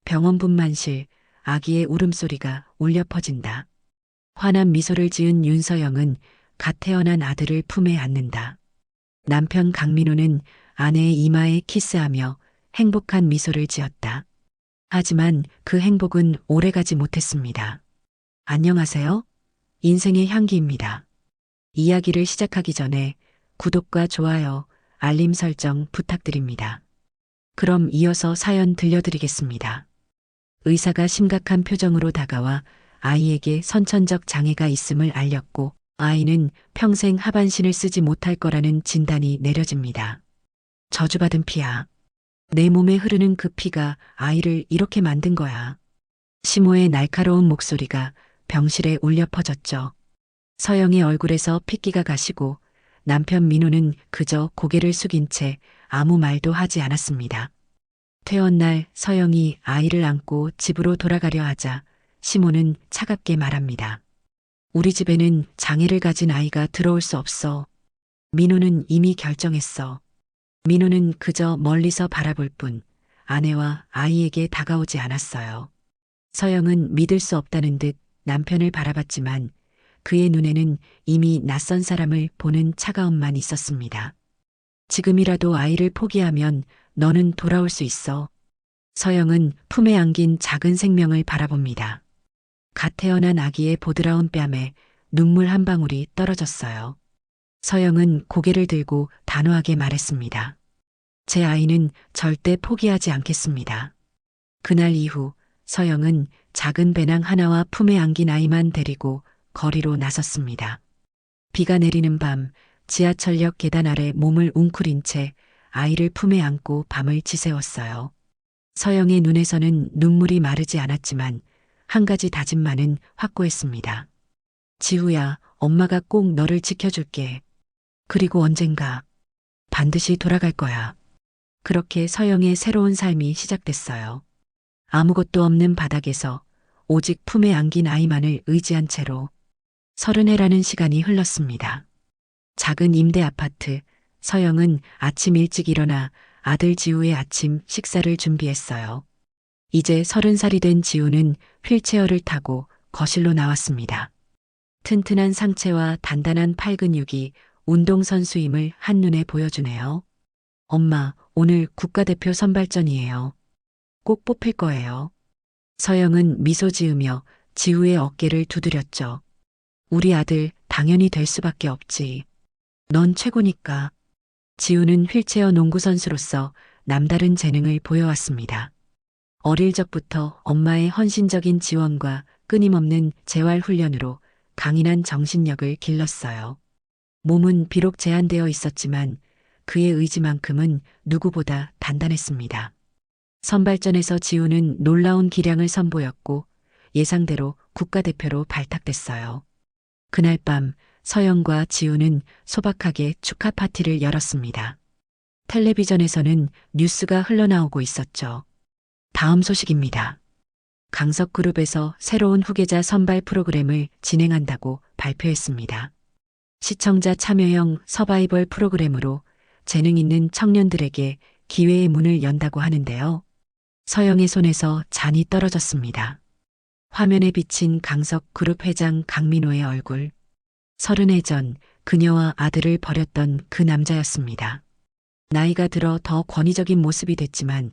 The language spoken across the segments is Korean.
병원분만실 아기의 울음소리가 울려 퍼진다. 환한 미소를 지은 윤서영은 갓 태어난 아들을 품에 안는다. 남편 강민호는 아내의 이마에 키스하며 행복한 미소를 지었다. 하지만 그 행복은 오래가지 못했습니다. 안녕하세요. 인생의 향기입니다. 이야기를 시작하기 전에 구독과 좋아요, 알림 설정 부탁드립니다. 그럼 이어서 사연 들려드리겠습니다. 의사가 심각한 표정으로 다가와 아이에게 선천적 장애가 있음을 알렸고 아이는 평생 하반신을 쓰지 못할 거라는 진단이 내려집니다. 저주받은 피야. 내 몸에 흐르는 그 피가 아이를 이렇게 만든 거야. 시모의 날카로운 목소리가 병실에 울려 퍼졌죠. 서영의 얼굴에서 핏기가 가시고 남편 민호는 그저 고개를 숙인 채 아무 말도 하지 않았습니다. 퇴원날 서영이 아이를 안고 집으로 돌아가려 하자 시모는 차갑게 말합니다. 우리 집에는 장애를 가진 아이가 들어올 수 없어. 민호는 이미 결정했어. 민호는 그저 멀리서 바라볼 뿐 아내와 아이에게 다가오지 않았어요. 서영은 믿을 수 없다는 듯 남편을 바라봤지만 그의 눈에는 이미 낯선 사람을 보는 차가움만 있었습니다. 지금이라도 아이를 포기하면 너는 돌아올 수 있어. 서영은 품에 안긴 작은 생명을 바라봅니다. 갓 태어난 아기의 보드라운 뺨에 눈물 한 방울이 떨어졌어요. 서영은 고개를 들고 단호하게 말했습니다. 제 아이는 절대 포기하지 않겠습니다. 그날 이후 서영은 작은 배낭 하나와 품에 안긴 아이만 데리고 거리로 나섰습니다. 비가 내리는 밤 지하철역 계단 아래 몸을 웅크린 채 아이를 품에 안고 밤을 지새웠어요. 서영의 눈에서는 눈물이 마르지 않았지만 한 가지 다짐만은 확고했습니다. 지우야, 엄마가 꼭 너를 지켜줄게. 그리고 언젠가 반드시 돌아갈 거야. 그렇게 서영의 새로운 삶이 시작됐어요. 아무것도 없는 바닥에서 오직 품에 안긴 아이만을 의지한 채로 30해라는 시간이 흘렀습니다. 작은 임대 아파트, 서영은 아침 일찍 일어나 아들 지우의 아침 식사를 준비했어요. 이제 30살이 된 지우는 휠체어를 타고 거실로 나왔습니다. 튼튼한 상체와 단단한 팔 근육이 운동선수임을 한눈에 보여주네요. 엄마, 오늘 국가대표 선발전이에요. 꼭 뽑힐 거예요. 서영은 미소 지으며 지우의 어깨를 두드렸죠. 우리 아들 당연히 될 수밖에 없지. 넌 최고니까. 지우는 휠체어 농구선수로서 남다른 재능을 보여왔습니다. 어릴 적부터 엄마의 헌신적인 지원과 끊임없는 재활 훈련으로 강인한 정신력을 길렀어요. 몸은 비록 제한되어 있었지만 그의 의지만큼은 누구보다 단단했습니다. 선발전에서 지우는 놀라운 기량을 선보였고 예상대로 국가대표로 발탁됐어요. 그날 밤 서영과 지우는 소박하게 축하 파티를 열었습니다. 텔레비전에서는 뉴스가 흘러나오고 있었죠. 다음 소식입니다. 강석그룹에서 새로운 후계자 선발 프로그램을 진행한다고 발표했습니다. 시청자 참여형 서바이벌 프로그램으로 재능 있는 청년들에게 기회의 문을 연다고 하는데요. 서영의 손에서 잔이 떨어졌습니다. 화면에 비친 강석그룹 회장 강민호의 얼굴. 30해 전 그녀와 아들을 버렸던 그 남자였습니다. 나이가 들어 더 권위적인 모습이 됐지만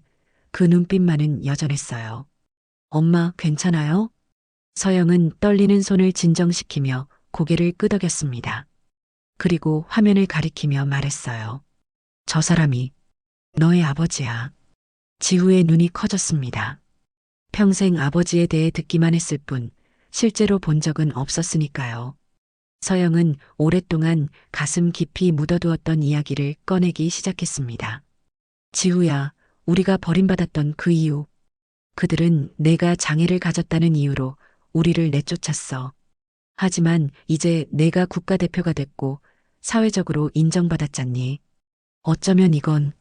그 눈빛만은 여전했어요. 엄마, 괜찮아요? 서영은 떨리는 손을 진정시키며 고개를 끄덕였습니다. 그리고 화면을 가리키며 말했어요. 저 사람이 너의 아버지야. 지우의 눈이 커졌습니다. 평생 아버지에 대해 듣기만 했을 뿐 실제로 본 적은 없었으니까요. 서영은 오랫동안 가슴 깊이 묻어두었던 이야기를 꺼내기 시작했습니다. 지우야, 우리가 버림받았던 그 이유. 그들은 내가 장애를 가졌다는 이유로 우리를 내쫓았어. 하지만 이제 내가 국가대표가 됐고 사회적으로 인정받았잖니. 어쩌면 이건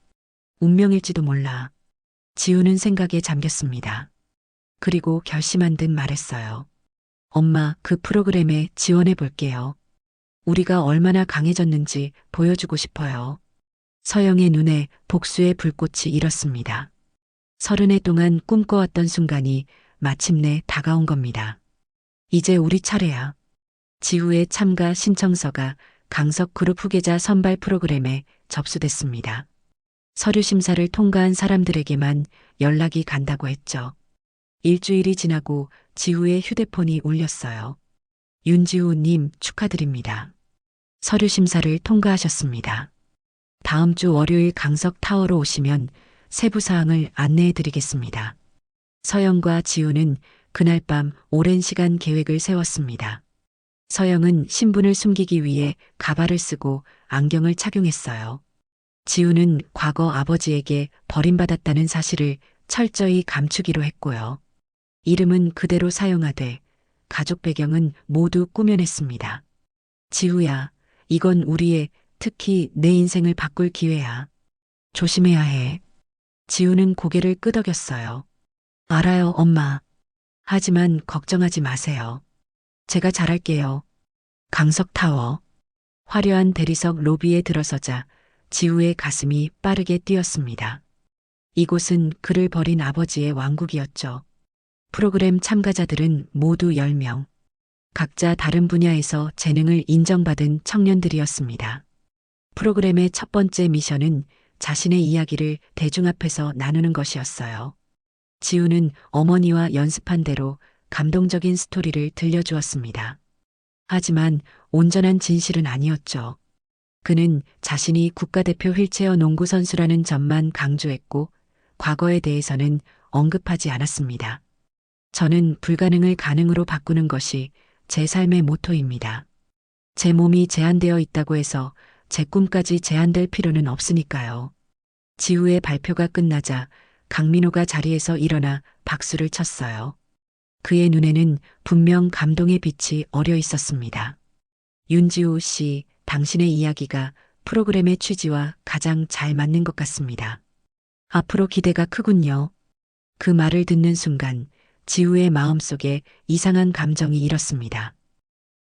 운명일지도 몰라. 지우는 생각에 잠겼습니다. 그리고 결심한 듯 말했어요. 엄마, 그 프로그램에 지원해 볼게요. 우리가 얼마나 강해졌는지 보여주고 싶어요. 서영의 눈에 복수의 불꽃이 일었습니다. 30해 동안 꿈꿔왔던 순간이 마침내 다가온 겁니다. 이제 우리 차례야. 지우의 참가 신청서가 강석그룹 후계자 선발 프로그램에 접수됐습니다. 서류 심사를 통과한 사람들에게만 연락이 간다고 했죠. 일주일이 지나고 지우의 휴대폰이 울렸어요. 윤지우님 축하드립니다. 서류 심사를 통과하셨습니다. 다음 주 월요일 강석타워로 오시면 세부 사항을 안내해 드리겠습니다. 서영과 지우는 그날 밤 오랜 시간 계획을 세웠습니다. 서영은 신분을 숨기기 위해 가발을 쓰고 안경을 착용했어요. 지우는 과거 아버지에게 버림받았다는 사실을 철저히 감추기로 했고요. 이름은 그대로 사용하되 가족 배경은 모두 꾸며냈습니다. 지우야, 이건 우리의, 특히 내 인생을 바꿀 기회야. 조심해야 해. 지우는 고개를 끄덕였어요. 알아요, 엄마. 하지만 걱정하지 마세요. 제가 잘할게요. 강석타워. 화려한 대리석 로비에 들어서자 지우의 가슴이 빠르게 뛰었습니다. 이곳은 그를 버린 아버지의 왕국이었죠. 프로그램 참가자들은 모두 10명. 각자 다른 분야에서 재능을 인정받은 청년들이었습니다. 프로그램의 첫 번째 미션은 자신의 이야기를 대중 앞에서 나누는 것이었어요. 지우는 어머니와 연습한 대로 감동적인 스토리를 들려주었습니다. 하지만 온전한 진실은 아니었죠. 그는 자신이 국가대표 휠체어 농구 선수라는 점만 강조했고 과거에 대해서는 언급하지 않았습니다. 저는 불가능을 가능으로 바꾸는 것이 제 삶의 모토입니다. 제 몸이 제한되어 있다고 해서 제 꿈까지 제한될 필요는 없으니까요. 지우의 발표가 끝나자 강민호가 자리에서 일어나 박수를 쳤어요. 그의 눈에는 분명 감동의 빛이 어려 있었습니다. 윤지우 씨, 당신의 이야기가 프로그램의 취지와 가장 잘 맞는 것 같습니다. 앞으로 기대가 크군요. 그 말을 듣는 순간 지우의 마음속에 이상한 감정이 일었습니다.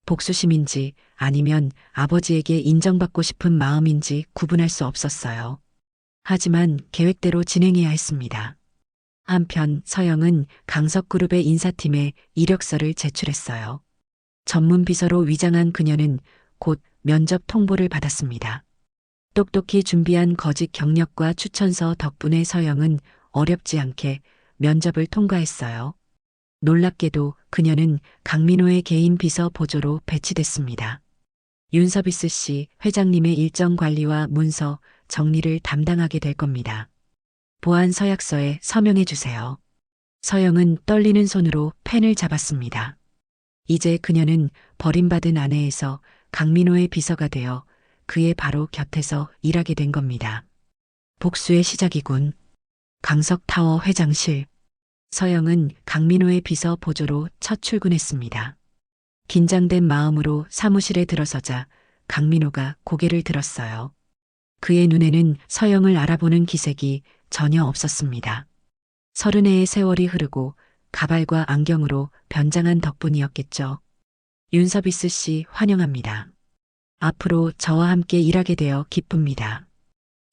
복수심인지 아니면 아버지에게 인정받고 싶은 마음인지 구분할 수 없었어요. 하지만 계획대로 진행해야 했습니다. 한편 서영은 강석그룹의 인사팀에 이력서를 제출했어요. 전문 비서로 위장한 그녀는 곧 면접 통보를 받았습니다. 똑똑히 준비한 거짓 경력과 추천서 덕분에 서영은 어렵지 않게 면접을 통과했어요. 놀랍게도 그녀는 강민호의 개인 비서 보조로 배치됐습니다. 윤서비스 씨 회장님의 일정 관리와 문서 정리를 담당하게 될 겁니다. 보안 서약서에 서명해 주세요. 서영은 떨리는 손으로 펜을 잡았습니다. 이제 그녀는 버림받은 아내에서 강민호의 비서가 되어 그의 바로 곁에서 일하게 된 겁니다. 복수의 시작이군. 강석타워 회장실. 서영은 강민호의 비서 보조로 첫 출근했습니다. 긴장된 마음으로 사무실에 들어서자 강민호가 고개를 들었어요. 그의 눈에는 서영을 알아보는 기색이 전혀 없었습니다. 30해의 세월이 흐르고 가발과 안경으로 변장한 덕분이었겠죠. 윤서비스 씨 환영합니다. 앞으로 저와 함께 일하게 되어 기쁩니다.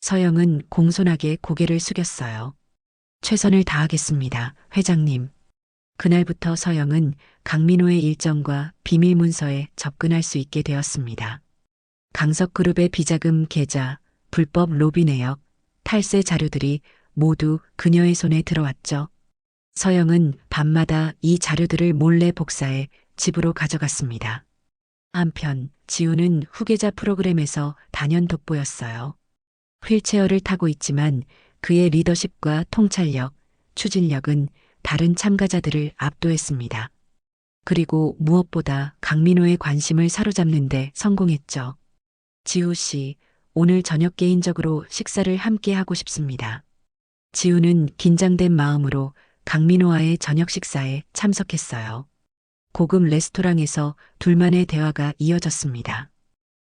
서영은 공손하게 고개를 숙였어요. 최선을 다하겠습니다, 회장님. 그날부터 서영은 강민호의 일정과 비밀 문서에 접근할 수 있게 되었습니다. 강석그룹의 비자금 계좌, 불법 로비 내역, 탈세 자료들이 모두 그녀의 손에 들어왔죠. 서영은 밤마다 이 자료들을 몰래 복사해 집으로 가져갔습니다. 한편 지우는 후계자 프로그램에서 단연 돋보였어요. 휠체어를 타고 있지만 그의 리더십과 통찰력, 추진력은 다른 참가자들을 압도했습니다. 그리고 무엇보다 강민호의 관심을 사로잡는 데 성공했죠. 지우 씨, 오늘 저녁 개인적으로 식사를 함께 하고 싶습니다. 지우는 긴장된 마음으로 강민호와의 저녁 식사에 참석했어요. 고급 레스토랑에서 둘만의 대화가 이어졌습니다.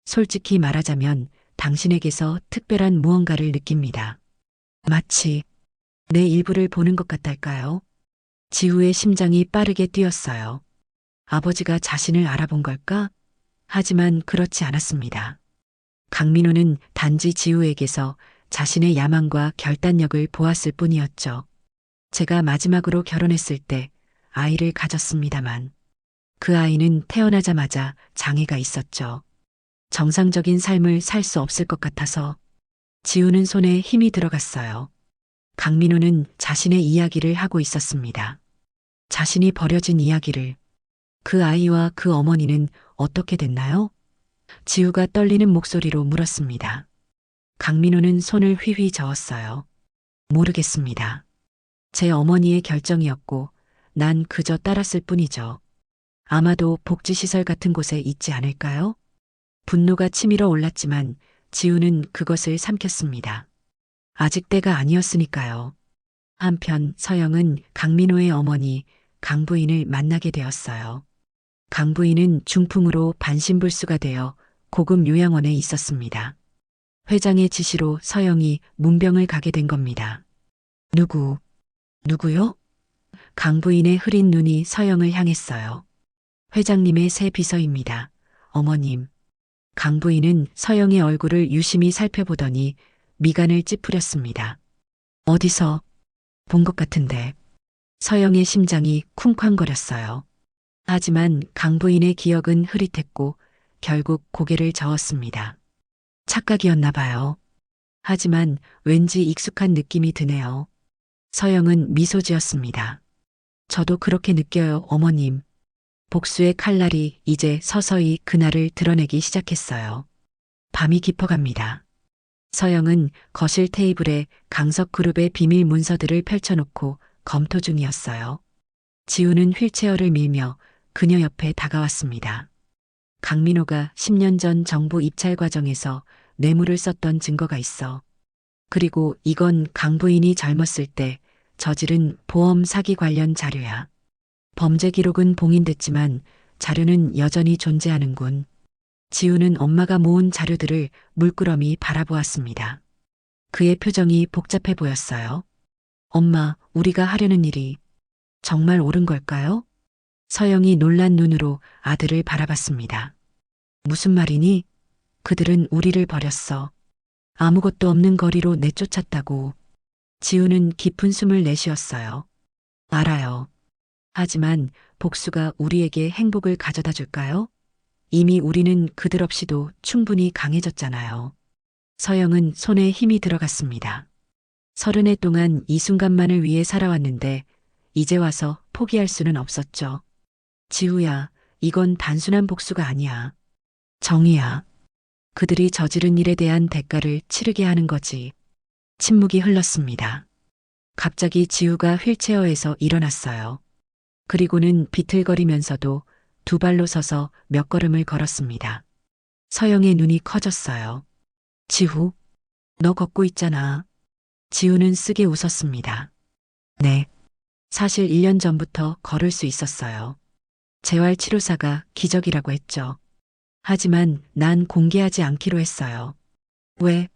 솔직히 말하자면 당신에게서 특별한 무언가를 느낍니다. 마치 내 일부를 보는 것 같달까요? 지우의 심장이 빠르게 뛰었어요. 아버지가 자신을 알아본 걸까? 하지만 그렇지 않았습니다. 강민호는 단지 지우에게서 자신의 야망과 결단력을 보았을 뿐이었죠. 제가 마지막으로 결혼했을 때 아이를 가졌습니다만 그 아이는 태어나자마자 장애가 있었죠. 정상적인 삶을 살 수 없을 것 같아서 지우는 손에 힘이 들어갔어요. 강민호는 자신의 이야기를 하고 있었습니다. 자신이 버려진 이야기를. 그 아이와 그 어머니는 어떻게 됐나요? 지우가 떨리는 목소리로 물었습니다. 강민호는 손을 휘휘 저었어요. 모르겠습니다. 제 어머니의 결정이었고 난 그저 따랐을 뿐이죠. 아마도 복지시설 같은 곳에 있지 않을까요? 분노가 치밀어 올랐지만 지우는 그것을 삼켰습니다. 아직 때가 아니었으니까요. 한편 서영은 강민호의 어머니 강 부인을 만나게 되었어요. 강 부인은 중풍으로 반신불수가 되어 고급 요양원에 있었습니다. 회장의 지시로 서영이 문병을 가게 된 겁니다. 누구요? 강 부인의 흐린 눈이 서영을 향했어요. 회장님의 새 비서입니다. 어머님. 강 부인은 서영의 얼굴을 유심히 살펴보더니 미간을 찌푸렸습니다. 어디서 본 것 같은데. 서영의 심장이 쿵쾅거렸어요. 하지만 강 부인의 기억은 흐릿했고 결국 고개를 저었습니다. 착각이었나 봐요. 하지만 왠지 익숙한 느낌이 드네요. 서영은 미소 지었습니다. 저도 그렇게 느껴요, 어머님. 복수의 칼날이 이제 서서히 그날을 드러내기 시작했어요. 밤이 깊어갑니다. 서영은 거실 테이블에 강석그룹의 비밀 문서들을 펼쳐놓고 검토 중이었어요. 지우는 휠체어를 밀며 그녀 옆에 다가왔습니다. 강민호가 10년 전 정부 입찰 과정에서 뇌물을 썼던 증거가 있어. 그리고 이건 강 부인이 젊었을 때 저지른 보험 사기 관련 자료야. 범죄 기록은 봉인됐지만 자료는 여전히 존재하는군. 지우는 엄마가 모은 자료들을 물끄러미 바라보았습니다. 그의 표정이 복잡해 보였어요. 엄마, 우리가 하려는 일이 정말 옳은 걸까요? 서영이 놀란 눈으로 아들을 바라봤습니다. 무슨 말이니? 그들은 우리를 버렸어. 아무것도 없는 거리로 내쫓았다고. 지우는 깊은 숨을 내쉬었어요. 알아요. 하지만 복수가 우리에게 행복을 가져다 줄까요? 이미 우리는 그들 없이도 충분히 강해졌잖아요. 서영은 손에 힘이 들어갔습니다. 30해 동안 이 순간만을 위해 살아왔는데 이제 와서 포기할 수는 없었죠. 지우야, 이건 단순한 복수가 아니야. 정의야. 그들이 저지른 일에 대한 대가를 치르게 하는 거지. 침묵이 흘렀습니다. 갑자기 지우가 휠체어에서 일어났어요. 그리고는 비틀거리면서도 두 발로 서서 몇 걸음을 걸었습니다. 서영의 눈이 커졌어요. 지우, 너 걷고 있잖아. 지우는 쓰게 웃었습니다. 네. 사실 1년 전부터 걸을 수 있었어요. 재활치료사가 기적이라고 했죠. 하지만 난 공개하지 않기로 했어요. 왜?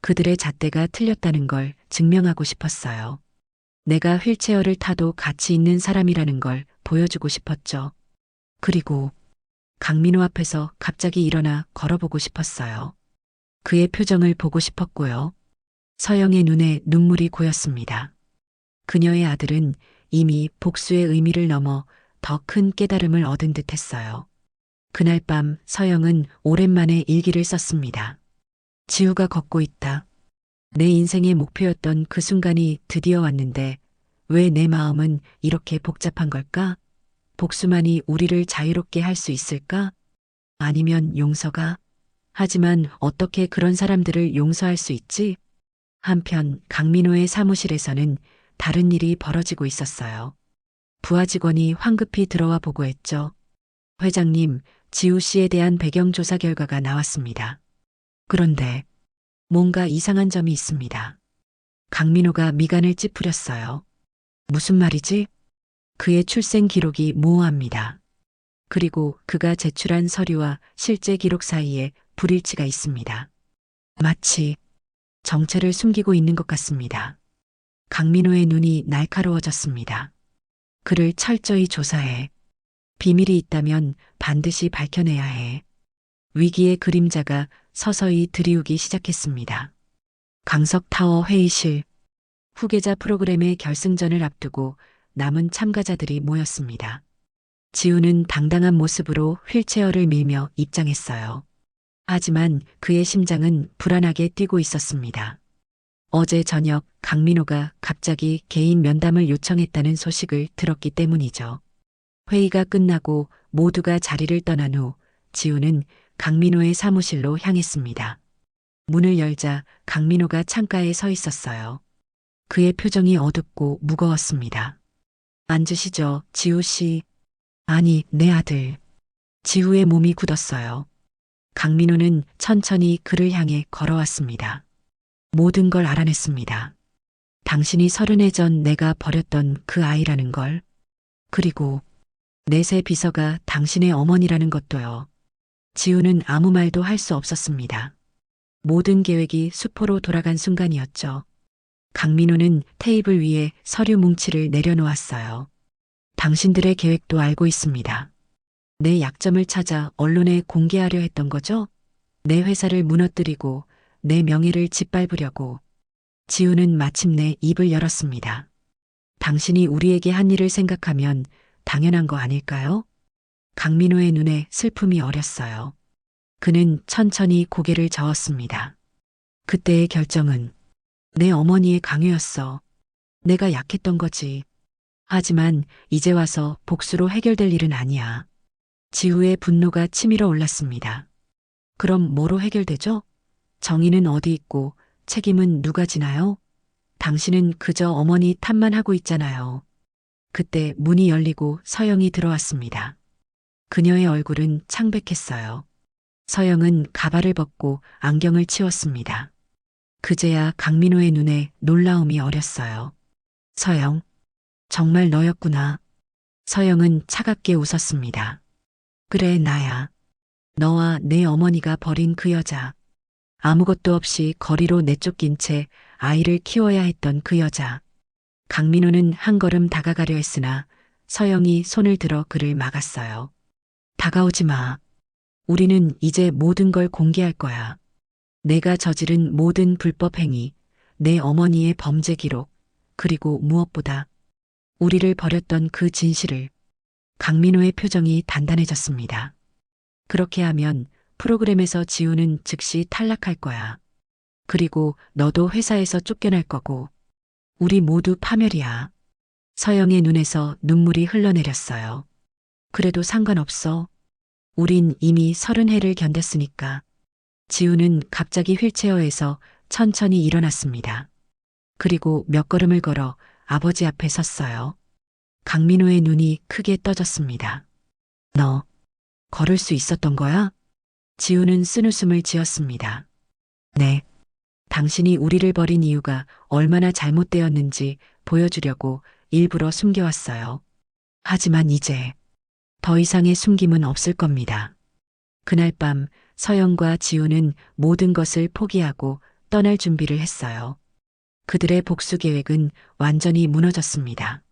그들의 잣대가 틀렸다는 걸 증명하고 싶었어요. 내가 휠체어를 타도 가치 있는 사람이라는 걸 보여주고 싶었죠. 그리고 강민호 앞에서 갑자기 일어나 걸어보고 싶었어요. 그의 표정을 보고 싶었고요. 서영의 눈에 눈물이 고였습니다. 그녀의 아들은 이미 복수의 의미를 넘어 더 큰 깨달음을 얻은 듯 했어요. 그날 밤 서영은 오랜만에 일기를 썼습니다. 지우가 걷고 있다. 내 인생의 목표였던 그 순간이 드디어 왔는데 왜 내 마음은 이렇게 복잡한 걸까? 복수만이 우리를 자유롭게 할 수 있을까? 아니면 용서가? 하지만 어떻게 그런 사람들을 용서할 수 있지? 한편 강민호의 사무실에서는 다른 일이 벌어지고 있었어요. 부하 직원이 황급히 들어와 보고했죠. 회장님, 지우 씨에 대한 배경 조사 결과가 나왔습니다. 그런데 뭔가 이상한 점이 있습니다. 강민호가 미간을 찌푸렸어요. 무슨 말이지? 그의 출생 기록이 모호합니다. 그리고 그가 제출한 서류와 실제 기록 사이에 불일치가 있습니다. 마치 정체를 숨기고 있는 것 같습니다. 강민호의 눈이 날카로워졌습니다. 그를 철저히 조사해. 비밀이 있다면 반드시 밝혀내야 해. 위기의 그림자가 서서히 드리우기 시작했습니다. 강석타워 회의실. 후계자 프로그램의 결승전을 앞두고 남은 참가자들이 모였습니다. 지우는 당당한 모습으로 휠체어를 밀며 입장했어요. 하지만 그의 심장은 불안하게 뛰고 있었습니다. 어제 저녁 강민호가 갑자기 개인 면담을 요청했다는 소식을 들었기 때문이죠. 회의가 끝나고 모두가 자리를 떠난 후 지우는 강민호의 사무실로 향했습니다. 문을 열자 강민호가 창가에 서 있었어요. 그의 표정이 어둡고 무거웠습니다. 앉으시죠, 지우 씨. 아니, 내 아들. 지우의 몸이 굳었어요. 강민호는 천천히 그를 향해 걸어왔습니다. 모든 걸 알아냈습니다. 당신이 30해 전 내가 버렸던 그 아이라는 걸. 그리고 내 새 비서가 당신의 어머니라는 것도요. 지우는 아무 말도 할 수 없었습니다. 모든 계획이 수포로 돌아간 순간이었죠. 강민호는 테이블 위에 서류 뭉치를 내려놓았어요. 당신들의 계획도 알고 있습니다. 내 약점을 찾아 언론에 공개하려 했던 거죠? 내 회사를 무너뜨리고 내 명예를 짓밟으려고. 지우는 마침내 입을 열었습니다. 당신이 우리에게 한 일을 생각하면 당연한 거 아닐까요? 강민호의 눈에 슬픔이 어렸어요. 그는 천천히 고개를 저었습니다. 그때의 결정은 내 어머니의 강요였어. 내가 약했던 거지. 하지만 이제 와서 복수로 해결될 일은 아니야. 지우의 분노가 치밀어 올랐습니다. 그럼 뭐로 해결되죠? 정의는 어디 있고 책임은 누가 지나요? 당신은 그저 어머니 탓만 하고 있잖아요. 그때 문이 열리고 서영이 들어왔습니다. 그녀의 얼굴은 창백했어요. 서영은 가발을 벗고 안경을 치웠습니다. 그제야 강민호의 눈에 놀라움이 어렸어요. 서영, 정말 너였구나. 서영은 차갑게 웃었습니다. 그래, 나야. 너와 내 어머니가 버린 그 여자. 아무것도 없이 거리로 내쫓긴 채 아이를 키워야 했던 그 여자. 강민호는 한 걸음 다가가려 했으나 서영이 손을 들어 그를 막았어요. 다가오지 마. 우리는 이제 모든 걸 공개할 거야. 내가 저지른 모든 불법 행위, 내 어머니의 범죄 기록, 그리고 무엇보다 우리를 버렸던 그 진실을. 강민호의 표정이 단단해졌습니다. 그렇게 하면 프로그램에서 지우는 즉시 탈락할 거야. 그리고 너도 회사에서 쫓겨날 거고. 우리 모두 파멸이야. 서영의 눈에서 눈물이 흘러내렸어요. 그래도 상관없어. 우린 이미 30해를 견뎠으니까. 지우는 갑자기 휠체어에서 천천히 일어났습니다. 그리고 몇 걸음을 걸어 아버지 앞에 섰어요. 강민호의 눈이 크게 떠졌습니다. 너, 걸을 수 있었던 거야? 지우는 쓴웃음을 지었습니다. 네. 당신이 우리를 버린 이유가 얼마나 잘못되었는지 보여주려고 일부러 숨겨왔어요. 하지만 이제 더 이상의 숨김은 없을 겁니다. 그날 밤 서영과 지우는 모든 것을 포기하고 떠날 준비를 했어요. 그들의 복수 계획은 완전히 무너졌습니다.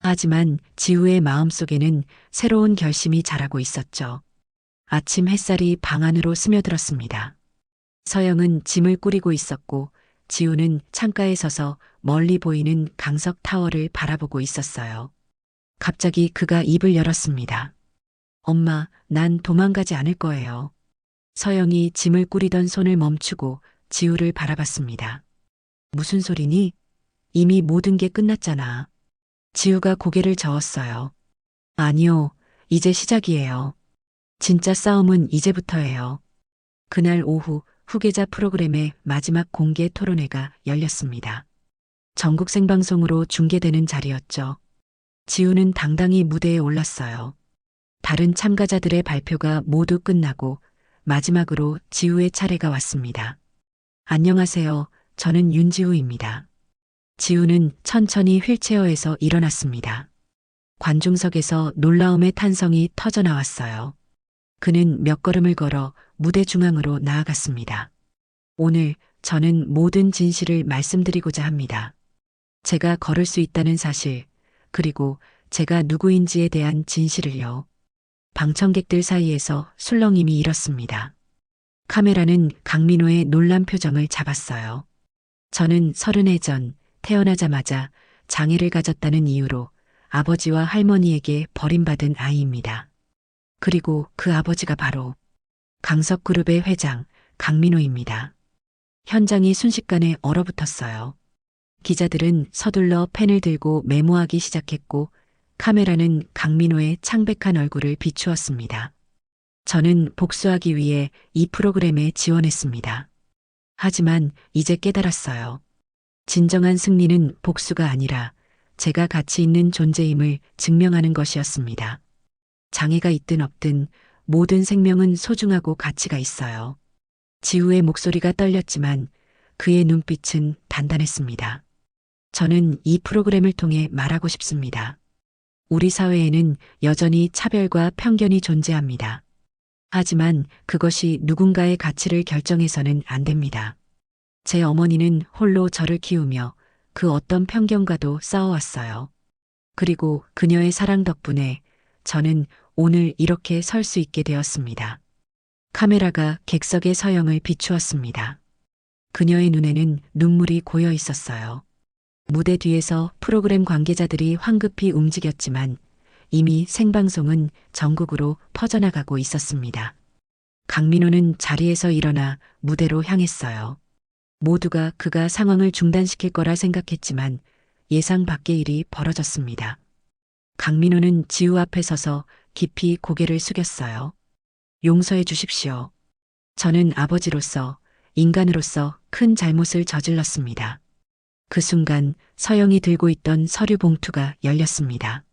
하지만 지우의 마음속에는 새로운 결심이 자라고 있었죠. 아침 햇살이 방 안으로 스며들었습니다. 서영은 짐을 꾸리고 있었고 지우는 창가에 서서 멀리 보이는 강석 타워를 바라보고 있었어요. 갑자기 그가 입을 열었습니다. 엄마, 난 도망가지 않을 거예요. 서영이 짐을 꾸리던 손을 멈추고 지우를 바라봤습니다. 무슨 소리니? 이미 모든 게 끝났잖아. 지우가 고개를 저었어요. 아니요, 이제 시작이에요. 진짜 싸움은 이제부터예요. 그날 오후 후계자 프로그램의 마지막 공개 토론회가 열렸습니다. 전국 생방송으로 중계되는 자리였죠. 지우는 당당히 무대에 올랐어요. 다른 참가자들의 발표가 모두 끝나고 마지막으로 지우의 차례가 왔습니다. 안녕하세요. 저는 윤지우입니다. 지우는 천천히 휠체어에서 일어났습니다. 관중석에서 놀라움의 탄성이 터져나왔어요. 그는 몇 걸음을 걸어 무대 중앙으로 나아갔습니다. 오늘 저는 모든 진실을 말씀드리고자 합니다. 제가 걸을 수 있다는 사실, 그리고 제가 누구인지에 대한 진실을요. 방청객들 사이에서 술렁임이 일었습니다. 카메라는 강민호의 놀란 표정을 잡았어요. 저는 30해 전 태어나자마자 장애를 가졌다는 이유로 아버지와 할머니에게 버림받은 아이입니다. 그리고 그 아버지가 바로 강석그룹의 회장 강민호입니다. 현장이 순식간에 얼어붙었어요. 기자들은 서둘러 펜을 들고 메모하기 시작했고 카메라는 강민호의 창백한 얼굴을 비추었습니다. 저는 복수하기 위해 이 프로그램에 지원했습니다. 하지만 이제 깨달았어요. 진정한 승리는 복수가 아니라 제가 가치 있는 존재임을 증명하는 것이었습니다. 장애가 있든 없든 모든 생명은 소중하고 가치가 있어요. 지우의 목소리가 떨렸지만 그의 눈빛은 단단했습니다. 저는 이 프로그램을 통해 말하고 싶습니다. 우리 사회에는 여전히 차별과 편견이 존재합니다. 하지만 그것이 누군가의 가치를 결정해서는 안 됩니다. 제 어머니는 홀로 저를 키우며 그 어떤 편견과도 싸워왔어요. 그리고 그녀의 사랑 덕분에 저는 오늘 이렇게 설 수 있게 되었습니다. 카메라가 객석의 서영을 비추었습니다. 그녀의 눈에는 눈물이 고여 있었어요. 무대 뒤에서 프로그램 관계자들이 황급히 움직였지만 이미 생방송은 전국으로 퍼져나가고 있었습니다. 강민호는 자리에서 일어나 무대로 향했어요. 모두가 그가 상황을 중단시킬 거라 생각했지만 예상 밖의 일이 벌어졌습니다. 강민호는 지우 앞에 서서 깊이 고개를 숙였어요. 용서해 주십시오. 저는 아버지로서, 인간으로서 큰 잘못을 저질렀습니다. 그 순간 서영이 들고 있던 서류 봉투가 열렸습니다.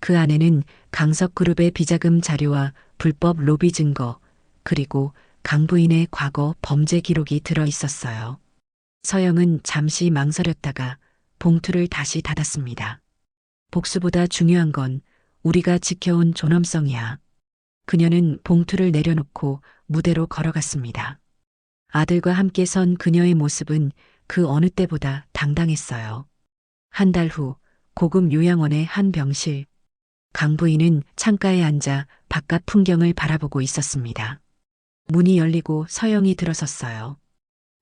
그 안에는 강석그룹의 비자금 자료와 불법 로비 증거, 그리고 강 부인의 과거 범죄 기록이 들어 있었어요. 서영은 잠시 망설였다가 봉투를 다시 닫았습니다. 복수보다 중요한 건 우리가 지켜온 존엄성이야. 그녀는 봉투를 내려놓고 무대로 걸어갔습니다. 아들과 함께 선 그녀의 모습은 그 어느 때보다 당당했어요. 한 달 후 고급 요양원의 한 병실. 강 부인은 창가에 앉아 바깥 풍경을 바라보고 있었습니다. 문이 열리고 서영이 들어섰어요.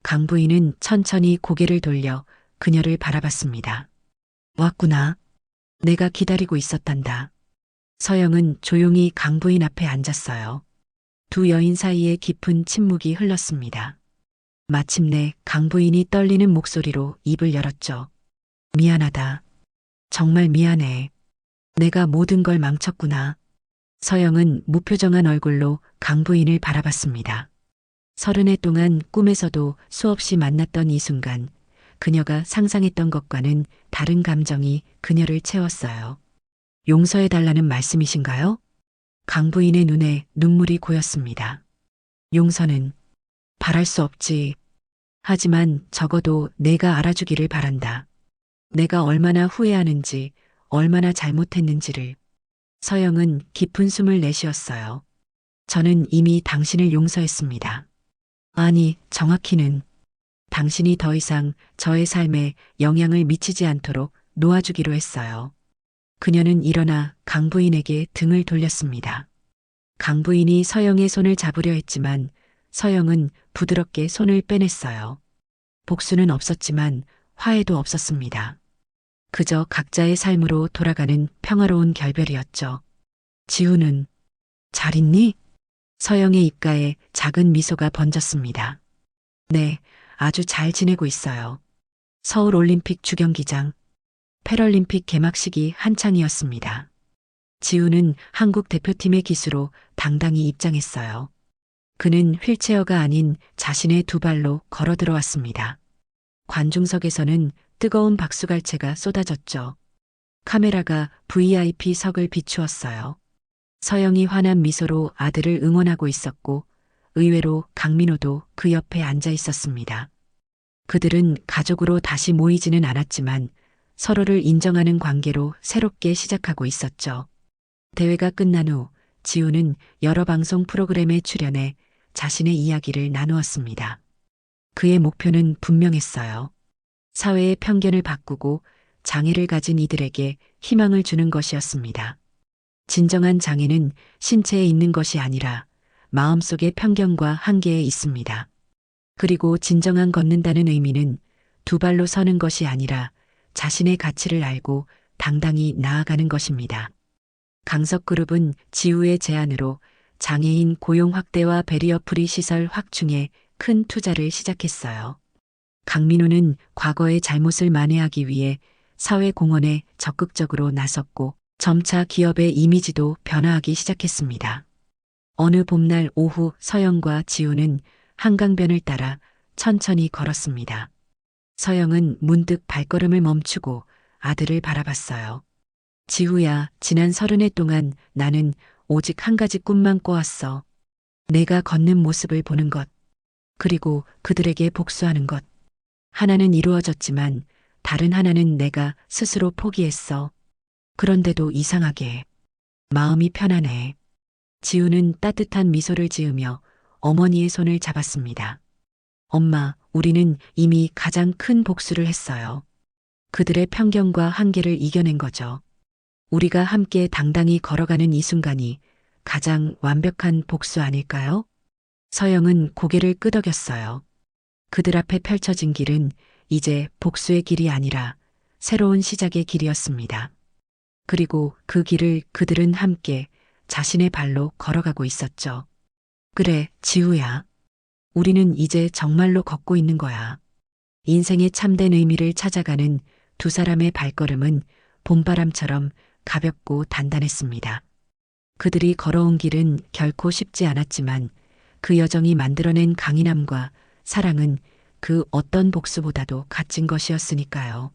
강 부인은 천천히 고개를 돌려 그녀를 바라봤습니다. 왔구나. 내가 기다리고 있었단다. 서영은 조용히 강 부인 앞에 앉았어요. 두 여인 사이에 깊은 침묵이 흘렀습니다. 마침내 강 부인이 떨리는 목소리로 입을 열었죠. 미안하다. 정말 미안해. 내가 모든 걸 망쳤구나. 서영은 무표정한 얼굴로 강 부인을 바라봤습니다. 30해 동안 꿈에서도 수없이 만났던 이 순간, 그녀가 상상했던 것과는 다른 감정이 그녀를 채웠어요. 용서해달라는 말씀이신가요? 강 부인의 눈에 눈물이 고였습니다. 용서는 바랄 수 없지. 하지만 적어도 내가 알아주기를 바란다. 내가 얼마나 후회하는지, 얼마나 잘못했는지를. 서영은 깊은 숨을 내쉬었어요. 저는 이미 당신을 용서했습니다. 아니, 정확히는 당신이 더 이상 저의 삶에 영향을 미치지 않도록 놓아주기로 했어요. 그녀는 일어나 강 부인에게 등을 돌렸습니다. 강 부인이 서영의 손을 잡으려 했지만 서영은 부드럽게 손을 빼냈어요. 복수는 없었지만 화해도 없었습니다. 그저 각자의 삶으로 돌아가는 평화로운 결별이었죠. 지우는 잘 있니? 서영의 입가에 작은 미소가 번졌습니다. 네, 아주 잘 지내고 있어요. 서울 올림픽 주경기장, 패럴림픽 개막식이 한창이었습니다. 지우는 한국 대표팀의 기수로 당당히 입장했어요. 그는 휠체어가 아닌 자신의 두 발로 걸어 들어왔습니다. 관중석에서는 뜨거운 박수갈채가 쏟아졌죠. 카메라가 VIP석을 비추었어요. 서영이 환한 미소로 아들을 응원하고 있었고 의외로 강민호도 그 옆에 앉아 있었습니다. 그들은 가족으로 다시 모이지는 않았지만 서로를 인정하는 관계로 새롭게 시작하고 있었죠. 대회가 끝난 후 지우는 여러 방송 프로그램에 출연해 자신의 이야기를 나누었습니다. 그의 목표는 분명했어요. 사회의 편견을 바꾸고 장애를 가진 이들에게 희망을 주는 것이었습니다. 진정한 장애는 신체에 있는 것이 아니라 마음속의 편견과 한계에 있습니다. 그리고 진정한 걷는다는 의미는 두 발로 서는 것이 아니라 자신의 가치를 알고 당당히 나아가는 것입니다. 강석그룹은 지우의 제안으로 장애인 고용 확대와 베리어 프리 시설 확충에 큰 투자를 시작했어요. 강민우는 과거의 잘못을 만회하기 위해 사회공헌에 적극적으로 나섰고 점차 기업의 이미지도 변화하기 시작했습니다. 어느 봄날 오후 서영과 지우는 한강변을 따라 천천히 걸었습니다. 서영은 문득 발걸음을 멈추고 아들을 바라봤어요. 지우야, 지난 30해 동안 나는 오직 한 가지 꿈만 꿔왔어. 내가 걷는 모습을 보는 것, 그리고 그들에게 복수하는 것. 하나는 이루어졌지만 다른 하나는 내가 스스로 포기했어. 그런데도 이상하게 마음이 편안해. 지우는 따뜻한 미소를 지으며 어머니의 손을 잡았습니다. 엄마, 우리는 이미 가장 큰 복수를 했어요. 그들의 편견과 한계를 이겨낸 거죠. 우리가 함께 당당히 걸어가는 이 순간이 가장 완벽한 복수 아닐까요? 서영은 고개를 끄덕였어요. 그들 앞에 펼쳐진 길은 이제 복수의 길이 아니라 새로운 시작의 길이었습니다. 그리고 그 길을 그들은 함께 자신의 발로 걸어가고 있었죠. 그래, 지우야. 우리는 이제 정말로 걷고 있는 거야. 인생의 참된 의미를 찾아가는 두 사람의 발걸음은 봄바람처럼 가볍고 단단했습니다. 그들이 걸어온 길은 결코 쉽지 않았지만 그 여정이 만들어낸 강인함과 사랑은 그 어떤 복수보다도 값진 것이었으니까요.